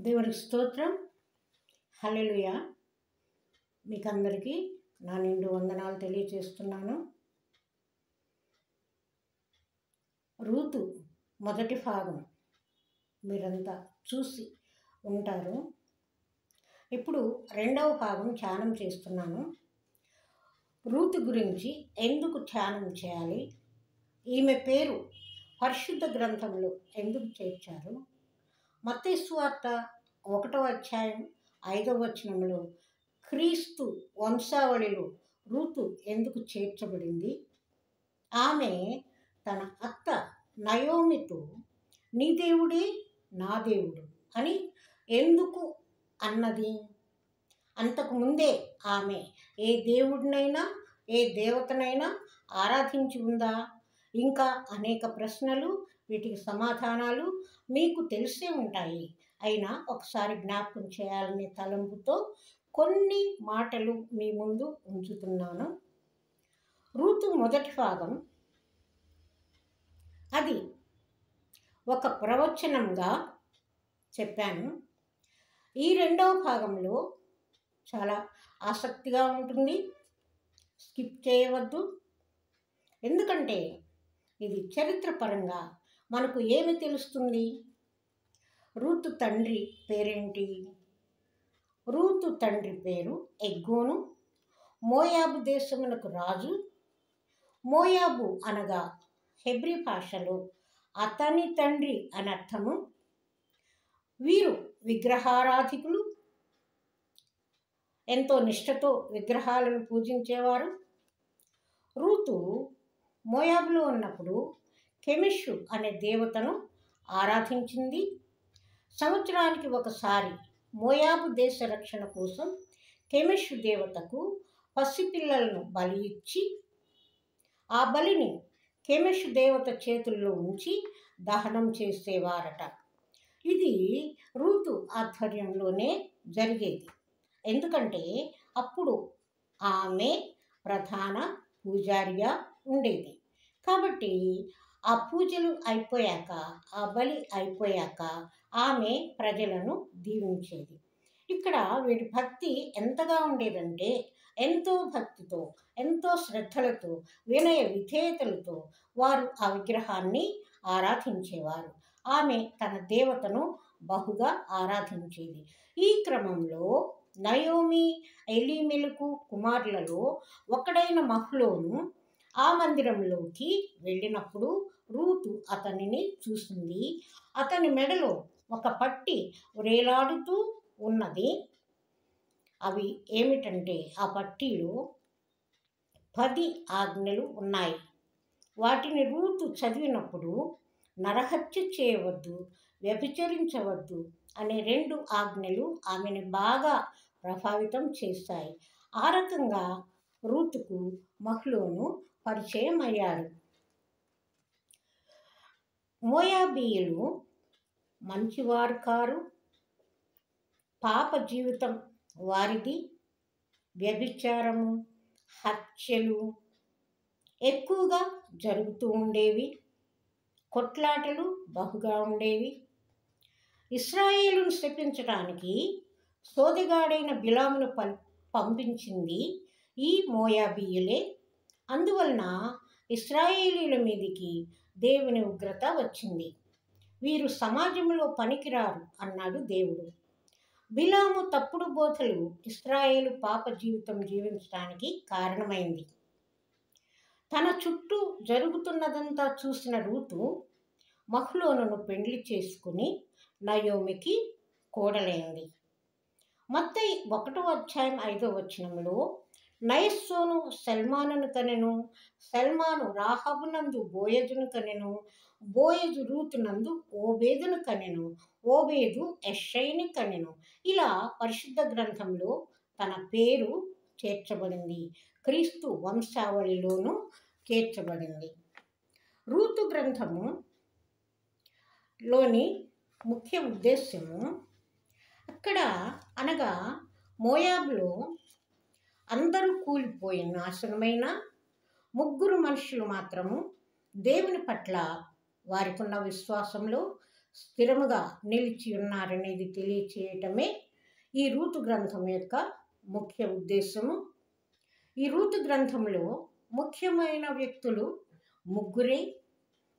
దేవునికి స్తోత్రం. హల్లెలూయా. మీకందరికీ నా నిండు వందనాలు తెలియజేస్తున్నాను. రూతు మొదటి భాగం మీరంతా చూసి ఉంటారు. ఇప్పుడు రెండవ భాగం ధ్యానం చేస్తున్నాను. రూతు గురించి ఎందుకు ధ్యానం చేయాలి, ఈమె పేరు పరిశుద్ధ గ్రంథంలో ఎందుకు చేర్చారు, మత్తయి సువార్త 1వ అధ్యాయం 5వ వచనంలో క్రీస్తు వంశావళిలో రూతు ఎందుకు చేర్చబడింది, ఆమె తన అత్త నయోమితో నీ దేవుడే నా దేవుడు అని ఎందుకు అన్నది, అంతకుముందే ఆమె ఏ దేవుడినైనా ఏ దేవతనైనా ఆరాధించి ఉందా, ఇంకా అనేక ప్రశ్నలు, వీటికి సమాధానాలు మీకు తెలిసే ఉంటాయి. అయినా ఒకసారి జ్ఞాపకం చేయాలనే తలంపుతో కొన్ని మాటలు మీ ముందు ఉంచుతున్నాను. రూతు మొదటి భాగం అది ఒక ప్రవచనంగా చెప్పాను. ఈ రెండవ భాగంలో చాలా ఆసక్తిగా ఉంటుంది, స్కిప్ చేయవద్దు. ఎందుకంటే ఇది చరిత్రపరంగా మనకు ఏమి తెలుస్తుంది. రూతు తండ్రి పేరేంటి? రూతు తండ్రి పేరు ఎగ్గోను, మోయాబు దేశమునకు రాజు. మోయాబు అనగా హెబ్రీ భాషలో అతని తండ్రి అని అర్థము. వీరు విగ్రహారాధికులు, ఎంతో నిష్ఠతో విగ్రహాలను పూజించేవారు. రూతు మోయాబులో ఉన్నప్పుడు కెమిషు అనే దేవతను ఆరాధించింది. సంవత్సరానికి ఒకసారి మోయాబు దేశ రక్షణ కోసం కెమిషు దేవతకు పసిపిల్లలను బలి ఇచ్చి ఆ బలిని కెమిషు దేవత చేతుల్లో ఉంచి దహనం చేసేవారట. ఇది రూతు ఆధ్వర్యంలోనే జరిగేది. ఎందుకంటే అప్పుడు ఆమె ప్రధాన పూజారిగా ఉండేది. కాబట్టి ఆ పూజలు అయిపోయాక, ఆ బలి అయిపోయాక ఆమె ప్రజలను దీవించేది. ఇక్కడ వీడి భక్తి ఎంతగా ఉండేదంటే, ఎంతో భక్తితో, ఎంతో శ్రద్ధలతో, వినయ విధేయతలతో వారు ఆ విగ్రహాన్ని ఆరాధించేవారు. ఆమె తన దేవతను బహుగా ఆరాధించేది. ఈ క్రమంలో నయోమి ఎలీమెలకు కుమారులలో ఒకడైన మహ్లోను ఆ మందిరంలోకి వెళ్ళినప్పుడు రూతు అతనిని చూసింది. అతని మెడలో ఒక పట్టి వ్రేలాడుతూ ఉన్నది. అవి ఏమిటంటే, ఆ పట్టీలో 10 ఆజ్ఞలు ఉన్నాయి. వాటిని రూతు చదివినప్పుడు నరహత్య చేయవద్దు, వ్యభిచరించవద్దు అనే 2 ఆజ్ఞలు ఆమెను బాగా ప్రభావితం చేశాయి. ఆ రకంగా రూతుకు మహ్లోను పరిచయం అయ్యాడు. మోయాబీయులు మంచివారు కారు, పాప జీవితం వారిది. వ్యభిచారము, హత్యలు ఎక్కువగా జరుగుతూ ఉండేవి. కొట్లాటలు బహుగా ఉండేవి. ఇశ్రాయేలును శపించడానికి సోదెగాడైన బిలామును పంపించింది ఈ మోయాబీయులే. అందువలన ఇశ్రాయేలీల మీదికి దేవుని ఉగ్రత వచ్చింది. వీరు సమాజంలో పనికిరారు అన్నాడు దేవుడు. బిలాము తప్పుడు బోధలు ఇశ్రాయేలు పాప జీవితం జీవించడానికి కారణమైంది. తన చుట్టూ జరుగుతున్నదంతా చూసిన రూతు మహ్లోనును పెండ్లి చేసుకుని నయోమికి కోడలైంది. మత్తయి 1వ అధ్యాయం 5వ వచనంలో నయస్సోను సల్మానును కనెను, సల్మాను రాహాబునందు బోయజును కనెను, బోయజు రూతునందు ఓబేదును కనెను, ఓబేదు యెష్షయిని కనెను. ఇలా పరిశుద్ధ గ్రంథంలో తన పేరు చేర్చబడింది. క్రీస్తు వంశావళిలోనూ చేర్చబడింది. రూతు గ్రంథములోని ముఖ్య ఉద్దేశ్యము, అక్కడ అనగా మోయాబులో అందరూ కూలిపోయి నాశనమైన 3 మనుషులు మాత్రము దేవుని పట్ల వారికున్న విశ్వాసంలో స్థిరముగా నిలిచి ఉన్నారనేది తెలియచేయటమే ఈ రూతు గ్రంథం యొక్క ముఖ్య ఉద్దేశము. ఈ రూతు గ్రంథంలో ముఖ్యమైన వ్యక్తులు ముగ్గురే.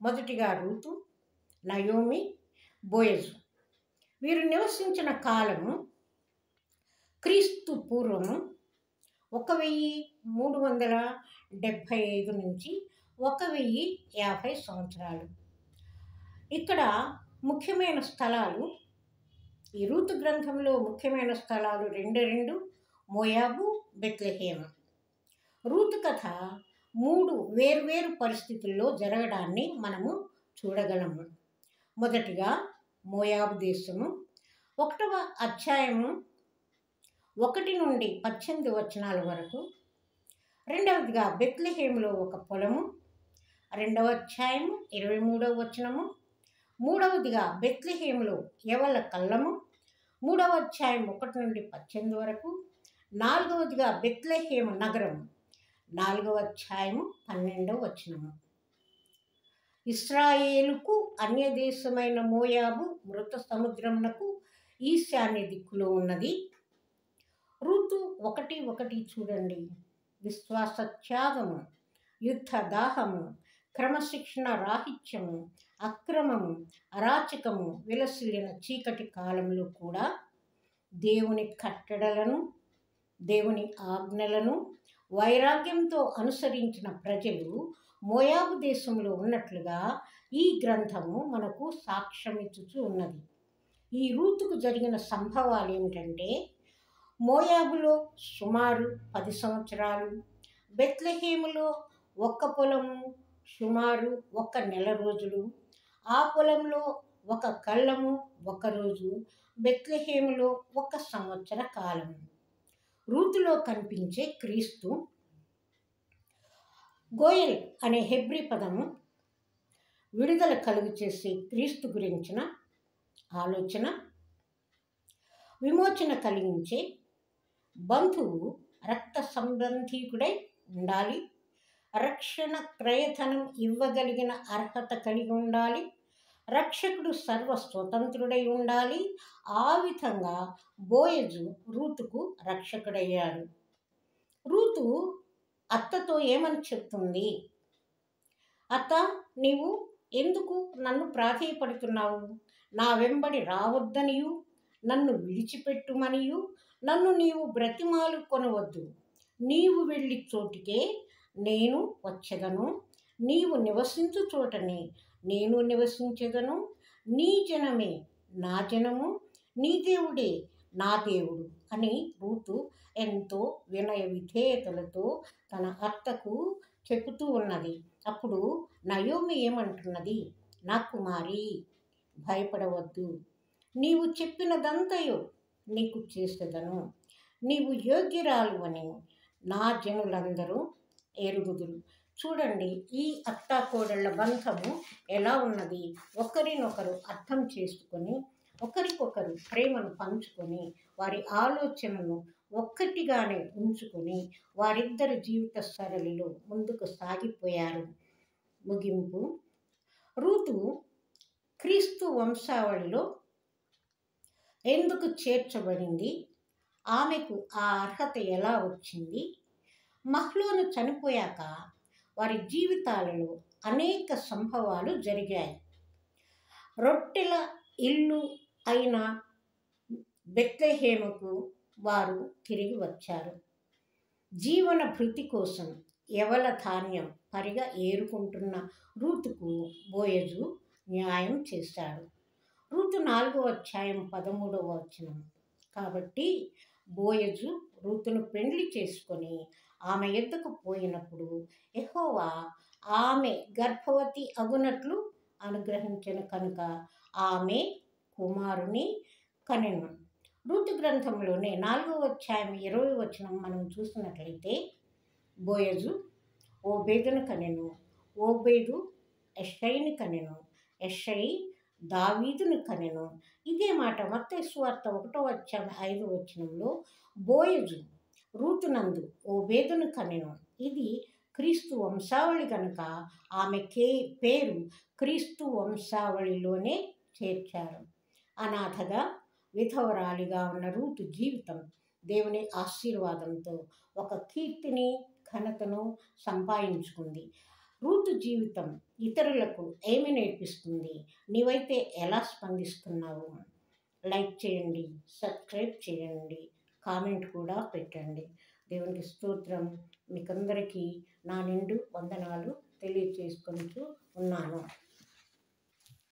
మొదటిగా రూతు, నయోమి, బోయజు. వీరు నివసించిన కాలము క్రీస్తు పూర్వము 1375 నుంచి 1050 సంవత్సరాలు. ఇక్కడ ముఖ్యమైన స్థలాలు, ఈ రూతు గ్రంథంలో ముఖ్యమైన స్థలాలు రెండు: మోయాబు, బెత్లెహేము. రూతు కథ 3 వేర్వేరు పరిస్థితుల్లో జరగడాన్ని మనము చూడగలము. మొదటిగా మోయాబు దేశము, 1వ అధ్యాయము 1 నుండి 18 వచనాల వరకు. రెండవదిగా బెత్లెహేములో ఒక పొలము, 2వ అధ్యాయము 23వ వచనము. మూడవదిగా బెత్లెహేములో యవల కళ్ళము, 3వ అధ్యాయం 1 నుండి 18 వరకు. నాలుగవదిగా బెత్లెహేము నగరం, 4వ అధ్యాయము 12వ వచనము. ఇశ్రాయేలుకు అన్యదేశమైన మోయాబు మృత సముద్రమునకు ఈశాన్య దిక్కులో ఉన్నది. రూతు 1:1 చూడండి. విశ్వాస త్యాగము, యుద్ధ దాహము, క్రమశిక్షణ రాహిత్యము, అక్రమము, అరాచకము విలసిల్లిన చీకటి కాలంలో కూడా దేవుని కట్టడలను, దేవుని ఆజ్ఞలను వైరాగ్యంతో అనుసరించిన ప్రజలు మోయాబు దేశంలో ఉన్నట్లుగా ఈ గ్రంథము మనకు సాక్ష్యమిచ్చుచూ ఉన్నది. ఈ రూతుకు జరిగిన సంభవాలు ఏమిటంటే, మోయాబులో సుమారు 10 సంవత్సరాలు, బెత్లెహేములో ఒక్క పొలము సుమారు 1 నెల రోజులు, ఆ పొలంలో 1 కళ్ళము 1 రోజు, బెత్లెహేములో 1 సంవత్సర కాలము. రూతులో కనిపించే క్రీస్తు. గోయల్ అనే హెబ్రీ పదము విడుదల కలుగు చేసే క్రీస్తు గురించిన ఆలోచన. విమోచన కలిగించే బంధువు రక్త సంబంధీకుడై ఉండాలి. రక్షణ క్రయధనం ఇవ్వగలిగిన అర్హత కలిగి ఉండాలి. రక్షకుడు సర్వ స్వతంత్రుడై ఉండాలి. ఆ విధంగా బోయజు రూతుకు రక్షకుడయ్యాడు. రూతు అత్తతో ఏమని చెప్తుంది? అత్త, నీవు ఎందుకు నన్ను ప్రాధేయపడుతున్నావు? నా వెంబడి రావద్దనియు, నన్ను విడిచిపెట్టుమనియు నన్ను నీవు బ్రతిమాలు కొనవద్దు. నీవు వెళ్ళి చోటికే నేను వచ్చెదను, నీవు నివసించు చోటనే నేను నివసించెదను. నీ జనమే నా జనము, నీ దేవుడే నా దేవుడు అని రూతు ఎంతో వినయ విధేయతలతో తన అత్తకు చెబుతూ ఉన్నది. అప్పుడు నయోమి ఏమంటున్నది? నా కుమారి, భయపడవద్దు, నీవు చెప్పినదంతయు నీకు చేసేదను. నీవు యోగ్యురాలు అని నా జనులందరూ ఎరుగుదురు. చూడండి, ఈ అత్తాకోడళ్ళ బంధము ఎలా ఉన్నది. ఒకరినొకరు అర్థం చేసుకొని, ఒకరికొకరు ప్రేమను పంచుకొని, వారి ఆలోచనను ఒక్కటిగానే ఉంచుకొని వారిద్దరి జీవిత సరళిలో ముందుకు సాగిపోయారు. ముగింపు. రూతు క్రీస్తు వంశావళిలో ఎందుకు చేర్చబడింది? ఆమెకు ఆ అర్హత ఎలా వచ్చింది? మహ్లోను చనిపోయాక వారి జీవితాలలో అనేక సంభవాలు జరిగాయి. రొట్టెల ఇల్లు అయిన బెత్లెహేముకు వారు తిరిగి వచ్చారు. జీవన భృతి కోసం యవల ధాన్యం పరిగా ఏరుకుంటున్న రూతుకు బోయజు న్యాయం చేశాడు. రూతు 4వ అధ్యాయం 13వ వచనం. కాబట్టి బోయజు రూతును పెండ్లి చేసుకొని ఆమె యొద్దకు పోయినప్పుడు యెహోవా ఆమె గర్భవతి అగునట్లు అనుగ్రహించిన కనుక ఆమె కుమారుని కనెను. రూతు గ్రంథంలోనే 4వ అధ్యాయం 20వ వచనం మనం చూసినట్లయితే, బోయజు ఓబేదును కనెను, ఓబేదు యెషయిని కనెను, యెషయి దావీదును కనెను. ఇదే మాట మత్తయి సువార్త 1వ అధ్యాయం 5వ వచనంలో బోయజు రూతునందు ఓబేదును కనెను. ఇది క్రీస్తు వంశావళి కనుక ఆమె పేరు క్రీస్తు వంశావళిలోనే చేర్చారు. అనాథగా విధవరాలిగా ఉన్న రూతు జీవితం దేవుని ఆశీర్వాదంతో ఒక కీర్తిని ఘనతను సంపాదించుకుంది. రూతు జీవితం ఇతరులకు ఏమి నేర్పిస్తుంది? నీవైతే ఎలా స్పందిస్తున్నావు? లైక్ చేయండి, సబ్స్క్రైబ్ చేయండి, కామెంట్ కూడా పెట్టండి. దేవునికి స్తోత్రం. మీకందరికీ నా నిండు వందనాలు తెలియచేసుకుంటూ ఉన్నాను.